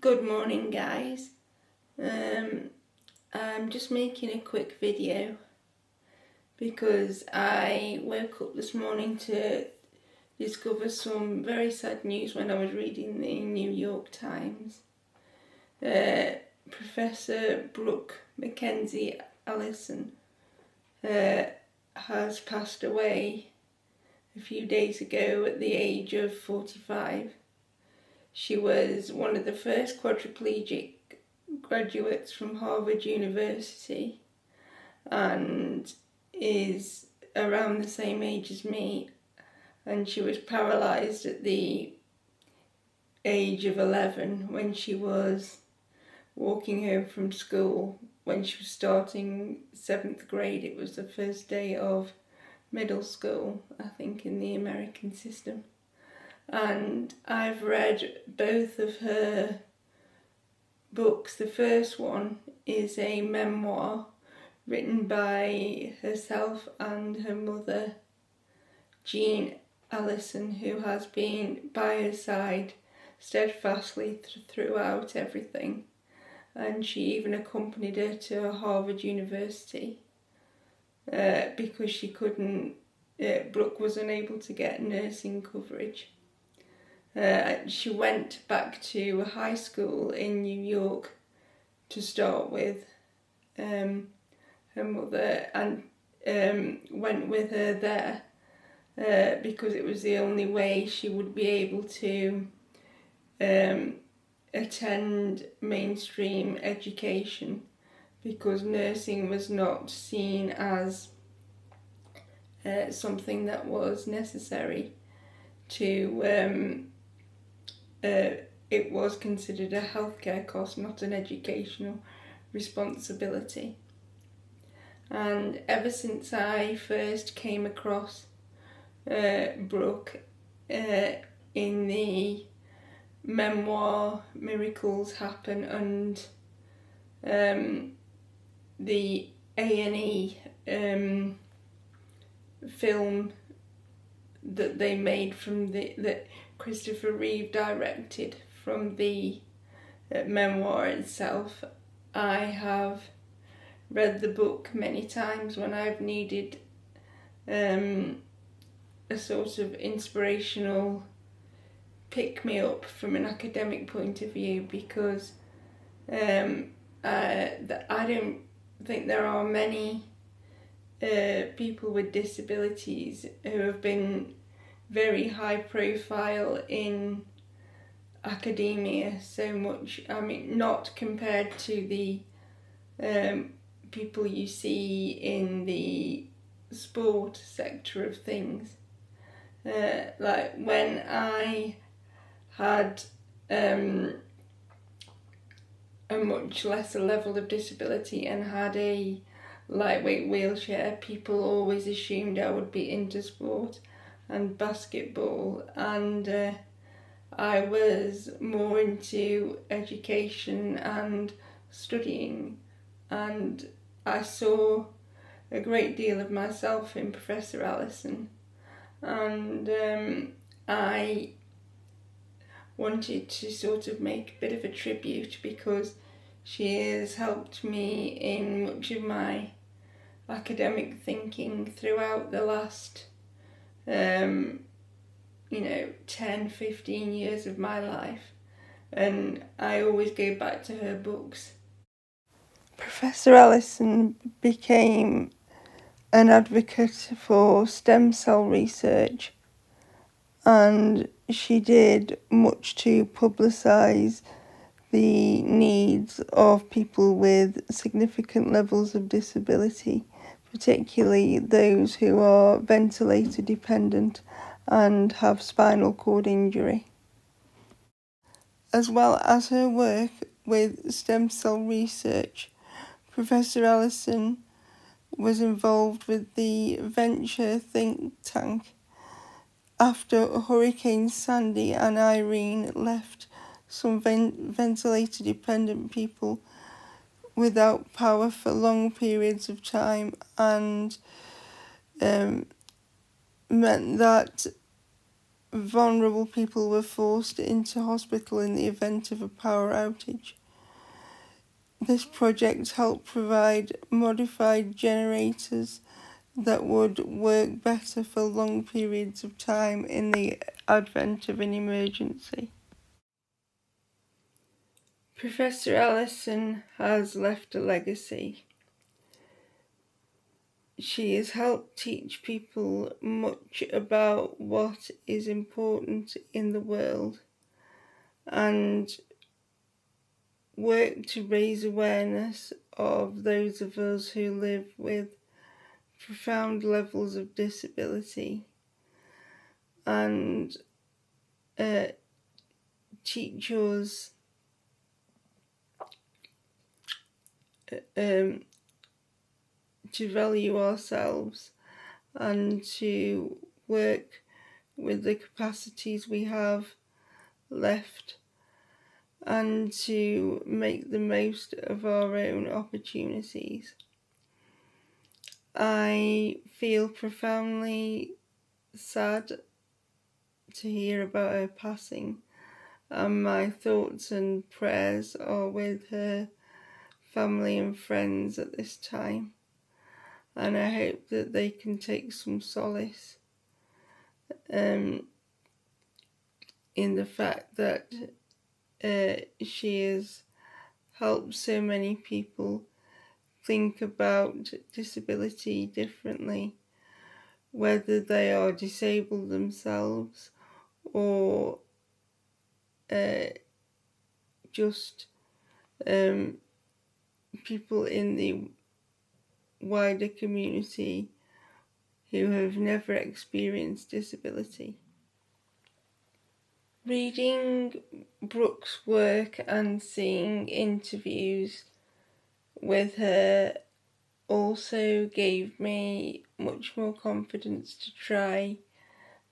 Good morning, guys. I'm just making a quick video because I woke up this morning to discover some very sad news when I was reading the New York Times. Professor Brooke Alyson has passed away a few days ago at the age of 45. She was one of the first quadriplegic graduates from Harvard University and is around the same age as me, and she was paralysed at the age of 11 when she was walking home from school. When she was starting 7th grade, it was the first day of middle school, I think, in the American system. And I've read both of her books. The first one is a memoir written by herself and her mother, Jean Allison, who has been by her side steadfastly throughout everything. And she even accompanied her to Harvard University because she couldn't, Brooke was unable to get nursing coverage. She went back to high school in New York to start with. Her mother and went with her there because it was the only way she would be able to attend mainstream education, because nursing was not seen as something that was necessary to it was considered a healthcare cost, not an educational responsibility. And ever since I first came across Brooke in the memoir Miracles Happen and the A&E film that they made from that Christopher Reeve directed from the memoir itself, I have read the book many times when I've needed a sort of inspirational pick-me-up from an academic point of view, because I don't think there are many people with disabilities who have been very high profile in academia so much. I mean, not compared to the people you see in the sport sector of things. Like when I had a much lesser level of disability and had a lightweight wheelchair, people always assumed I would be into sport and basketball, and I was more into education and studying, and I saw a great deal of myself in Professor Alyson, and I wanted to sort of make a bit of a tribute, because she has helped me in much of my academic thinking throughout the last 10-15 years of my life, and I always go back to her books. Professor Alyson became an advocate for stem cell research, and she did much to publicise the needs of people with significant levels of disability, particularly those who are ventilator dependent and have spinal cord injury. As well as her work with stem cell research, Professor Alyson was involved with the Venture think tank after Hurricane Sandy and Irene left some ventilator dependent people without power for long periods of time, and meant that vulnerable people were forced into hospital in the event of a power outage. This project helped provide modified generators that would work better for long periods of time in the event of an emergency. Professor Alyson has left a legacy. She has helped teach people much about what is important in the world and worked to raise awareness of those of us who live with profound levels of disability and teach us to value ourselves and to work with the capacities we have left and to make the most of our own opportunities. I feel profoundly sad to hear about her passing, and my thoughts and prayers are with her family and friends at this time, and I hope that they can take some solace in the fact that she has helped so many people think about disability differently, whether they are disabled themselves or just people in the wider community who have never experienced disability. Reading Brooke's work and seeing interviews with her also gave me much more confidence to try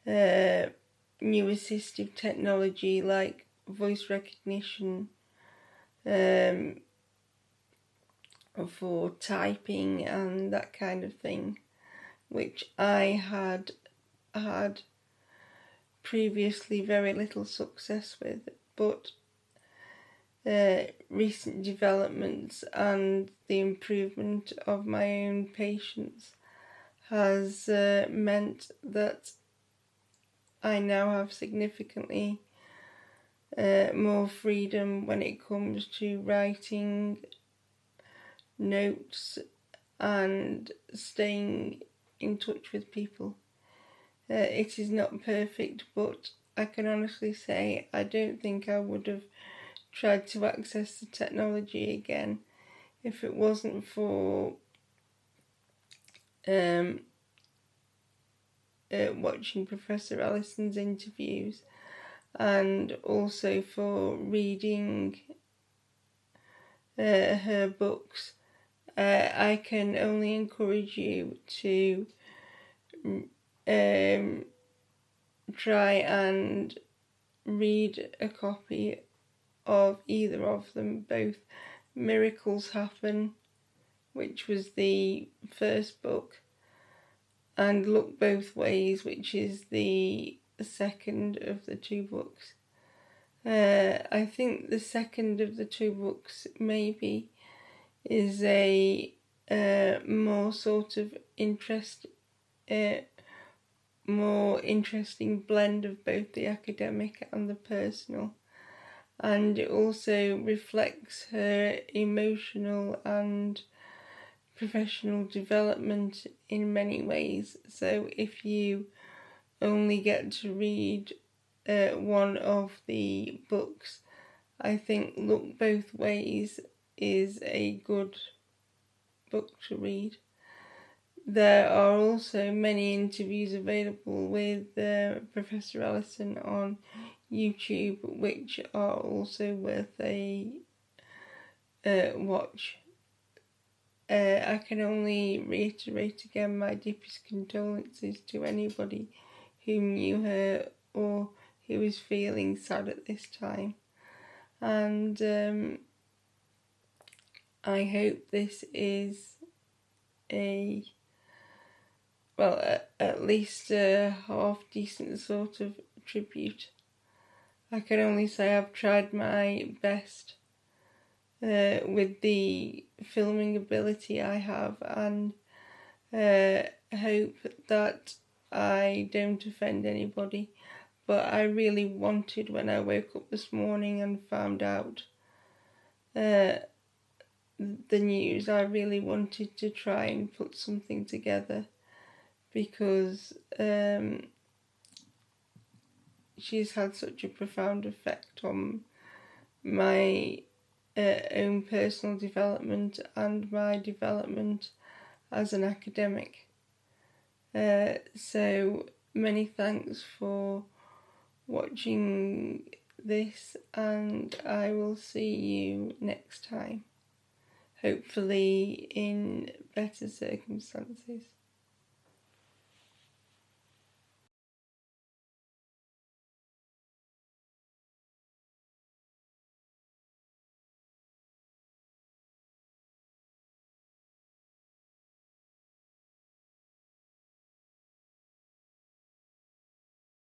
new assistive technology like voice recognition for typing and that kind of thing, which I had previously very little success with, but recent developments and the improvement of my own patience has meant that I now have significantly more freedom when it comes to writing notes and staying in touch with people. It is not perfect, but I can honestly say I don't think I would have tried to access the technology again if it wasn't for watching Professor Alyson's interviews and also for reading her books. I can only encourage you to try and read a copy of either of them, both Miracles Happen, which was the first book, and Look Both Ways, which is the second of the two books. I think the second of the two books maybe is a more sort of more interesting blend of both the academic and the personal, and it also reflects her emotional and professional development in many ways. So if you only get to read one of the books, I think Look Both Ways is a good book to read. There are also many interviews available with Professor Alyson on YouTube, which are also worth a watch. I can only reiterate again my deepest condolences to anybody who knew her or who is feeling sad at this time. And I hope this is at least a half decent sort of tribute. I can only say I've tried my best with the filming ability I have, and hope that I don't offend anybody. But I really wanted, when I woke up this morning and found out the news, I really wanted to try and put something together, because she's had such a profound effect on my own personal development and my development as an academic. So many thanks for watching this, and I will see you next time, hopefully in better circumstances.